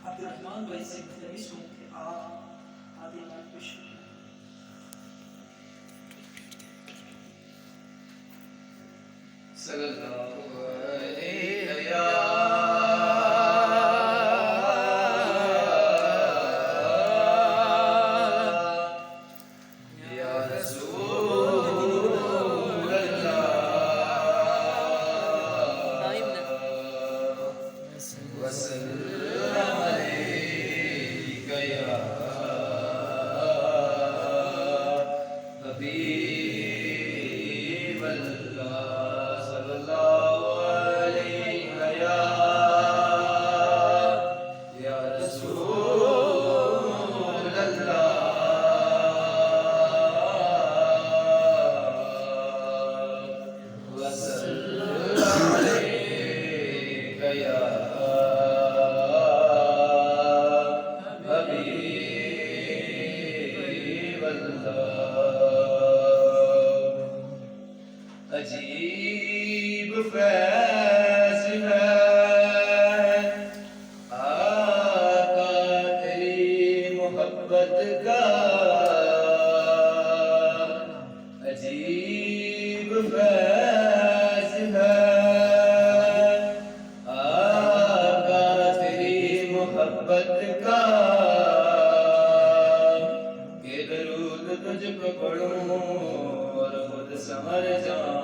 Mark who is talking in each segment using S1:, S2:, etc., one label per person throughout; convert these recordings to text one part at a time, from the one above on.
S1: Abdurrahman भाई से मुख्तलिफ सुनते आप आदि मान पेश
S2: सल्लल्लाहु अलैहि अजीब फैज़ है आका तेरी मोहब्बत का, अजीब फैज़ है आका तेरी मोहब्बत का, के दरूद तुझ पे पढ़ूं और खुद संवर जाऊं।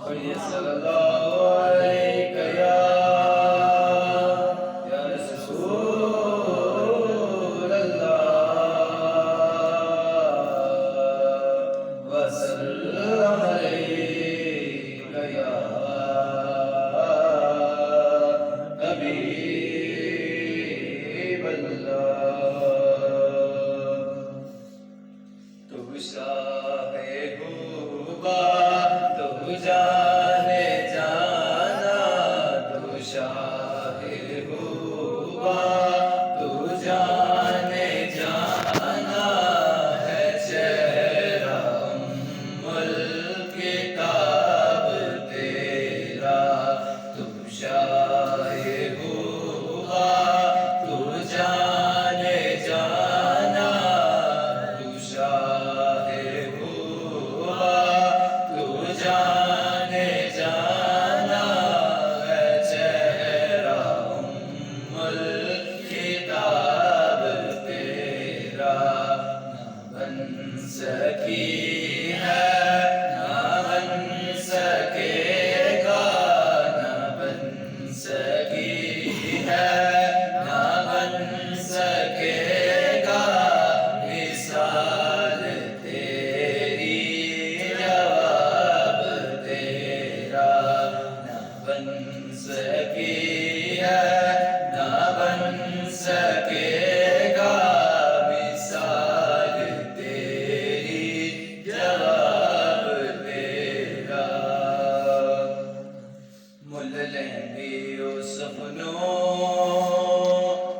S2: पढ़िए सल्लल्लाहु अलैहि या रसूल अल्लाह वसल्लम अलैका या हबीब अल्लाह। तू शाहे हुबा तू जाने जाना, तू शाहे हुबा तू जाने जाना, है चेहरा उम्मुल किताब तेरा। तू शाहे हुबा तू जाने जाना, तू शाहे हुआ तू जाने जाना, है चेहरा उम्मुल किताब तेरा। ना बन सकी है ना बन सकेगा, ना बन सकी है ना बन सकेगा, मिसाल तेरी जवाब तेरा। ना बन सकी है ना बन सकेगा, मिसाल तेरी जवाब तेरा। मुल लेंदी ओ सपनों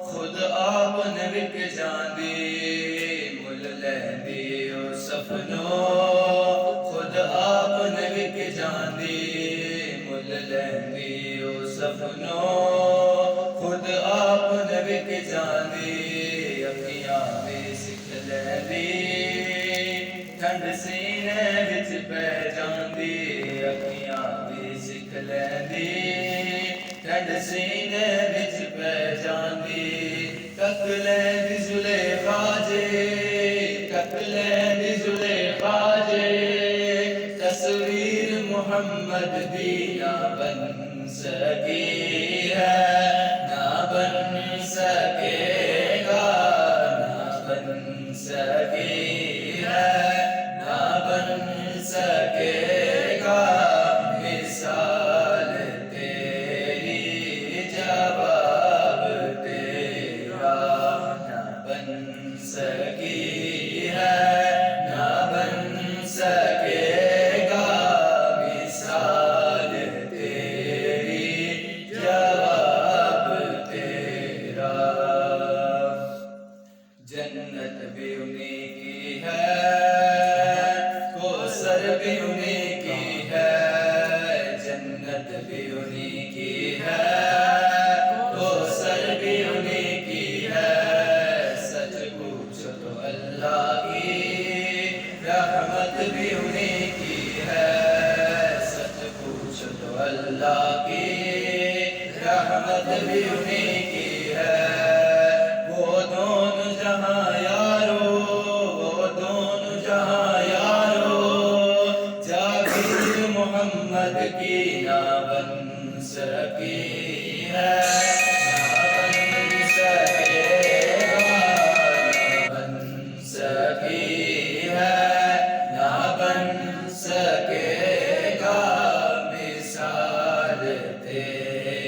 S2: खुद आपने विक जांदी, मुल लेंदी ओ सपनों खुद आपने विक जांदी, मुल लेंदी ओ सपनों खुद आपने विक जांदी। अखियां भी सिख लैंदी ठंड सीने विच पै जांदी, अखियां भी सिख लैंदी ठंड सीने विच पै जांदी। तक लैंदी जुलेखा जे तक लैंदी जुलेखा जे, तस्वीर मोहम्मद दी ना बन सकी है ना बन सकेगा, ना बन सकी है ना बन सकेगा, मिसाल तेरी जवाब तेरा। ना बन सकी है ना बन सकेगा, मिसाल तेरी की रहमत भी उन्हीं की है। वो दोनों जहां यारो, वो दोनों जहां यारो, जाकिर मोहम्मद की ना बन सकी है, ना बन सकेगा, ना बन सकी है, ना बन सकेगा मिसाल तेरी।